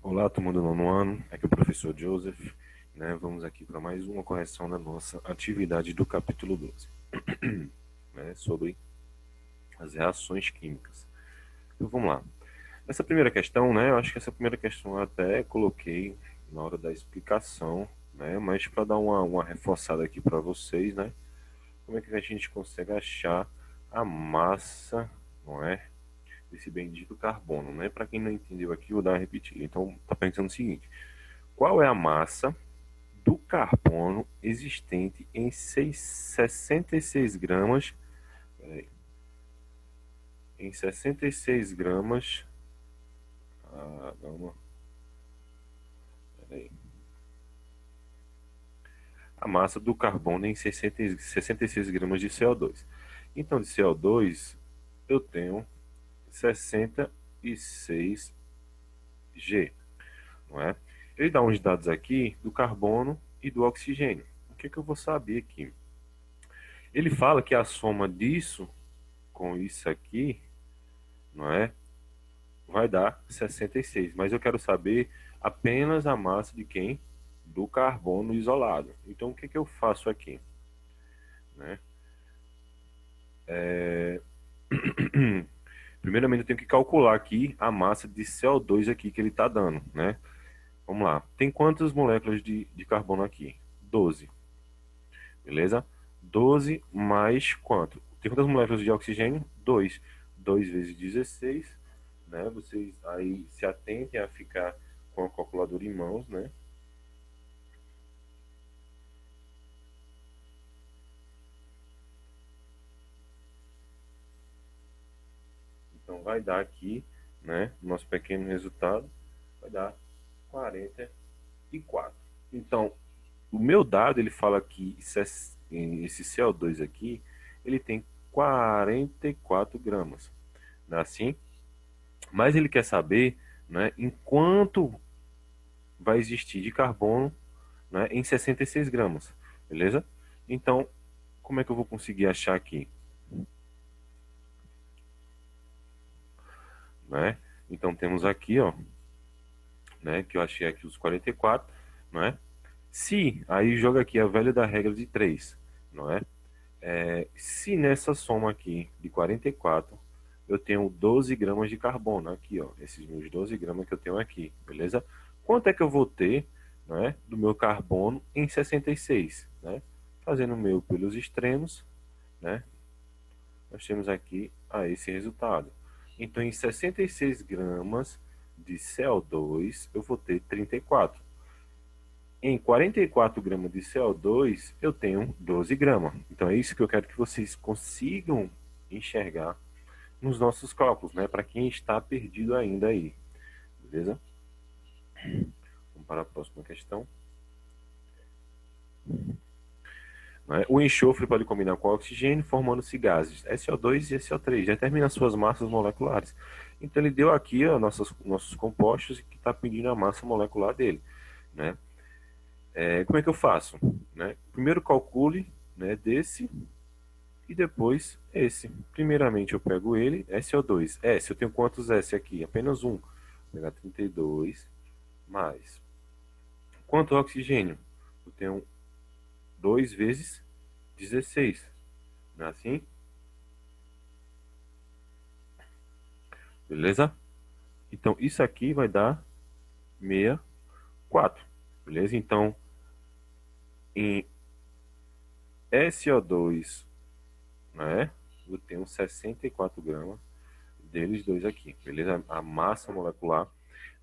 Olá, turma do nono ano, aqui é o professor Joseph, né? Vamos aqui para mais uma correção da nossa atividade do capítulo 12, né? Sobre as reações químicas. Então vamos lá. Essa primeira questão, né? Eu acho que essa primeira questão eu até coloquei na hora da explicação, né? Mas para dar uma reforçada aqui para vocês, né? Como é que a gente consegue achar a massa, não é? Desse bendito carbono, né? Para quem não entendeu aqui, vou dar uma repetida. Então, tá pensando o seguinte: qual é a massa do carbono existente em 66 gramas, peraí, em 66 gramas, calma, peraí, a massa do carbono em 66 gramas de CO2. Então, de CO2, eu tenho 66 G, não é? Ele dá uns dados aqui do carbono e do oxigênio. O que é que eu vou saber aqui? Ele fala que a soma disso com isso aqui, não é? Vai dar 66, mas eu quero saber apenas a massa de quem? Do carbono isolado. Então, o que que eu faço aqui? Né? Primeiramente, eu tenho que calcular aqui a massa de CO2 aqui que ele está dando, né? Vamos lá. Tem quantas moléculas de carbono aqui? 12, beleza? 12 mais quanto? Tem quantas moléculas de oxigênio? 2. 2 vezes 16, né? Vocês aí se atentem a ficar com a calculadora em mãos, né? Então vai dar aqui, né, nosso pequeno resultado, vai dar 44. Então, o meu dado, ele fala que esse CO2 aqui, ele tem 44 gramas, não é assim? Mas ele quer saber, né, em quanto vai existir de carbono, né, em 66 gramas, beleza? Então, como é que eu vou conseguir achar aqui, né? Então temos aqui, ó, né, que eu achei aqui os 44, não é? Se, aí joga aqui a velha da regra de 3, não é? Se nessa soma aqui de 44 eu tenho 12 gramas de carbono, aqui, ó, esses meus 12 gramas que eu tenho aqui, beleza? Quanto é que eu vou ter, né, do meu carbono em 66, né? Fazendo o meu pelos extremos, né? Nós temos aqui esse resultado. Então, em 66 gramas de CO2, eu vou ter 34. Em 44 gramas de CO2, eu tenho 12 gramas. Então, é isso que eu quero que vocês consigam enxergar nos nossos cálculos, né? Para quem está perdido ainda aí. Beleza? Vamos para a próxima questão. Né? O enxofre pode combinar com o oxigênio, formando-se gases SO2 e SO3. Determina suas massas moleculares. Então, ele deu aqui ó, nossos compostos que está pedindo a massa molecular dele. Né? Como é que eu faço? Né? Primeiro calcule, né, desse e depois esse. Primeiramente eu pego ele, SO2. S, eu tenho quantos S aqui? Apenas um. Vou pegar 32 mais. Quanto oxigênio? Eu tenho 2 vezes 16. Não é assim? Beleza? Então isso aqui vai dar 64. Beleza? Então em SO2, né? Eu tenho 64 gramas deles dois aqui, beleza? A massa molecular,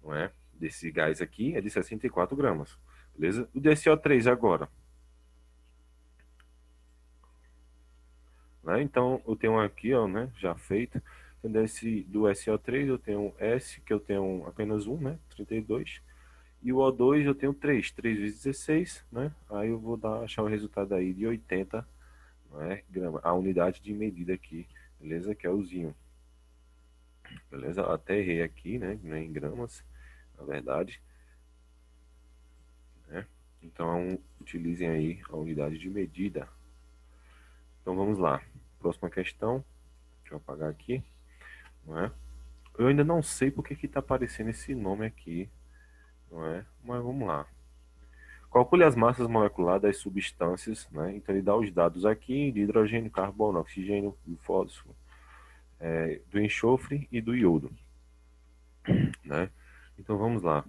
não é? Desse gás aqui é de 64 gramas, beleza? O DCO3 agora, né? Então eu tenho aqui, ó, né? Já feito. Então, do SO3 eu tenho S, que eu tenho apenas um, né? 32. E o O2 eu tenho 3, 3 vezes 16, né? Aí eu vou achar o resultado aí de 80, né, grama, a unidade de medida aqui, beleza? Que é o zinho. Beleza? Até errei aqui, né? Não é em gramas, na verdade, né? Então, utilizem aí a unidade de medida. Então, vamos lá. Próxima questão. Deixa eu apagar aqui, não é? Eu ainda não sei porque que está aparecendo esse nome aqui, não é? Mas vamos lá. Calcule as massas moleculares das substâncias, né? Então ele dá os dados aqui de hidrogênio, carbono, oxigênio, do fósforo, do enxofre e do iodo, né? Então vamos lá.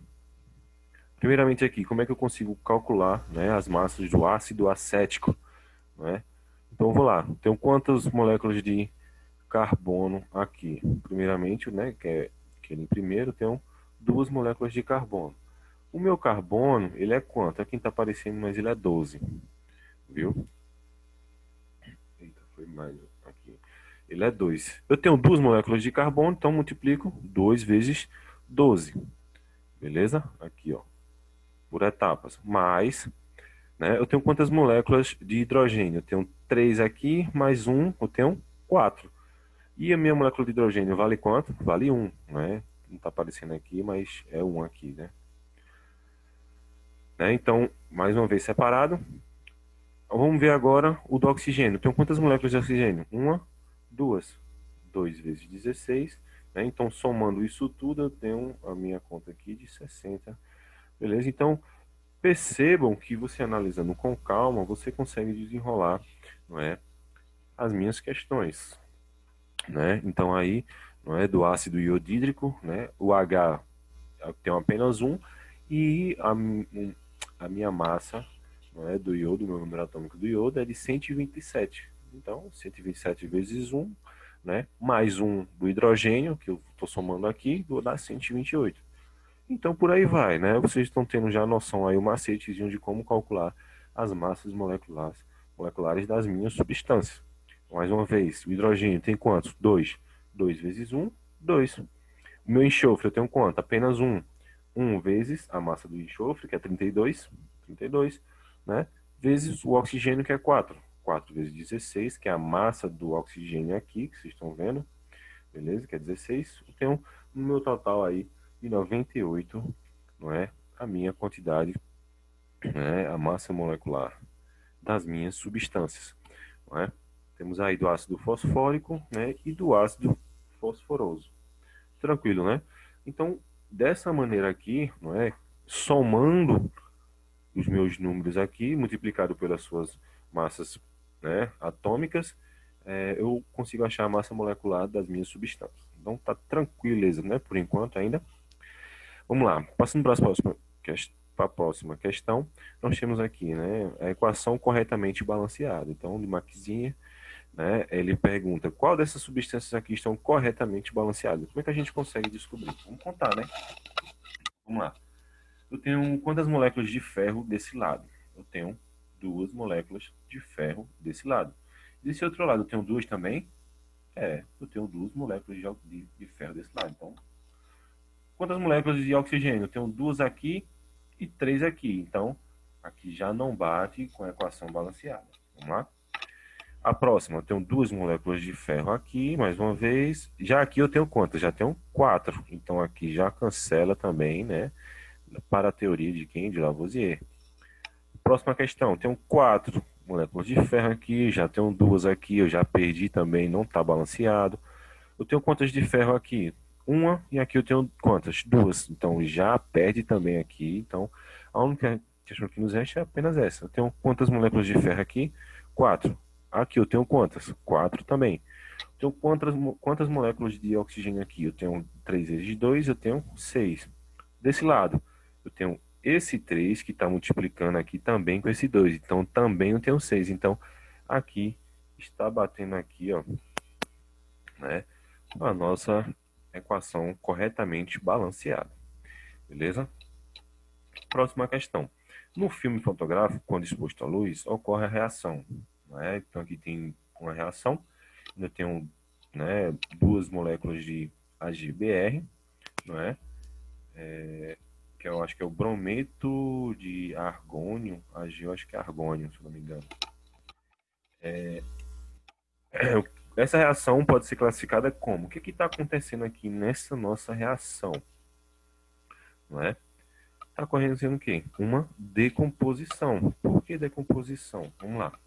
Primeiramente aqui, como é que eu consigo calcular, né, as massas do ácido acético, né? Então eu vou lá. Tenho quantas moléculas de carbono aqui? Primeiramente, né, que ele em primeiro, tenho duas moléculas de carbono. O meu carbono, ele é quanto? Aqui está aparecendo, mas ele é 12, viu? Eita, foi mais aqui. Ele é 2. Eu tenho duas moléculas de carbono, então multiplico 2 vezes 12. Beleza? Aqui, ó, por etapas. Mais, né, eu tenho quantas moléculas de hidrogênio? Eu tenho 3 aqui, mais um, eu tenho 4. E a minha molécula de hidrogênio vale quanto? Vale um, né? Não está aparecendo aqui, mas é um aqui, né? Então, mais uma vez separado. Vamos ver agora o do oxigênio. Tem quantas moléculas de oxigênio? Uma, duas. 2 vezes 16. Né? Então, somando isso tudo, eu tenho a minha conta aqui de 60. Beleza? Então, percebam que você analisando com calma, você consegue desenrolar, não é, as minhas questões. Né? Então, aí, não é, do ácido iodídrico, né? O H tem apenas um, e a minha massa, não é, do iodo, meu número atômico do iodo é de 127. Então, 127 vezes um, né, mais um do hidrogênio, que eu estou somando aqui, vou dar 128. Então, por aí vai, né? Vocês estão tendo já noção aí, o macetezinho de como calcular as massas moleculares das minhas substâncias. Mais uma vez, o hidrogênio tem quantos? 2. 2 vezes um, 2. O meu enxofre eu tenho quanto? Apenas um. 1 vezes a massa do enxofre, que é 32, 32, né? Vezes o oxigênio, que é 4. 4 vezes 16, que é a massa do oxigênio aqui, que vocês estão vendo, beleza? Que é 16. Eu tenho no meu total aí de 98, não é? A minha quantidade, né? A massa molecular das minhas substâncias, não é? Temos aí do ácido fosfórico, né? E do ácido fosforoso. Tranquilo, né? Então, dessa maneira aqui, não é? Somando os meus números aqui, multiplicado pelas suas massas, né, atômicas, eu consigo achar a massa molecular das minhas substâncias. Então, tá tranquileza, né? Por enquanto ainda. Vamos lá. Passando para a próxima questão, nós temos aqui, né, a equação corretamente balanceada. Então, de Maxinha, né, ele pergunta qual dessas substâncias aqui estão corretamente balanceadas. Como é que a gente consegue descobrir? Vamos contar, né? Vamos lá. Eu tenho quantas moléculas de ferro desse lado? Eu tenho duas moléculas de ferro desse lado. Desse outro lado, eu tenho duas também? Eu tenho duas moléculas de ferro desse lado. Então, quantas moléculas de oxigênio? Eu tenho duas aqui e três aqui. Então, aqui já não bate com a equação balanceada. Vamos lá? A próxima, eu tenho duas moléculas de ferro aqui, mais uma vez. Já aqui eu tenho quantas? Já tenho quatro. Então, aqui já cancela também, né? Para a teoria de quem? De Lavoisier. Próxima questão, tenho quatro moléculas de ferro aqui, já tenho duas aqui, eu já perdi também, não está balanceado. Eu tenho quantas de ferro aqui? Uma, e aqui eu tenho quantas? Duas. Então já perde também aqui. Então a única questão que nos resta é apenas essa. Eu tenho quantas moléculas de ferro aqui? Quatro. Aqui eu tenho quantas? Quatro também. Eu tenho quantas moléculas de oxigênio aqui? Eu tenho 3 vezes 2, eu tenho 6. Desse lado, eu tenho esse 3 que está multiplicando aqui também com esse 2. Então, também eu tenho 6. Então, aqui está batendo aqui, ó, né, a nossa equação corretamente balanceada. Beleza? Próxima questão. No filme fotográfico, quando exposto à luz, ocorre a reação. Né? Então, aqui tem uma reação. Eu tenho, né, duas moléculas de AgBr, não é? Que eu acho que é o brometo de argônio, eu acho que é argônio, se não me engano. Essa reação pode ser classificada como? O que está acontecendo aqui nessa nossa reação? Não é? Está acontecendo o quê? Uma decomposição. Por que decomposição? Vamos lá.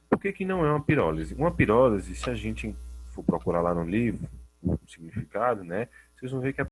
Por que que não é uma pirólise? Uma pirólise, se a gente for procurar lá no livro, o significado, né? Vocês vão ver que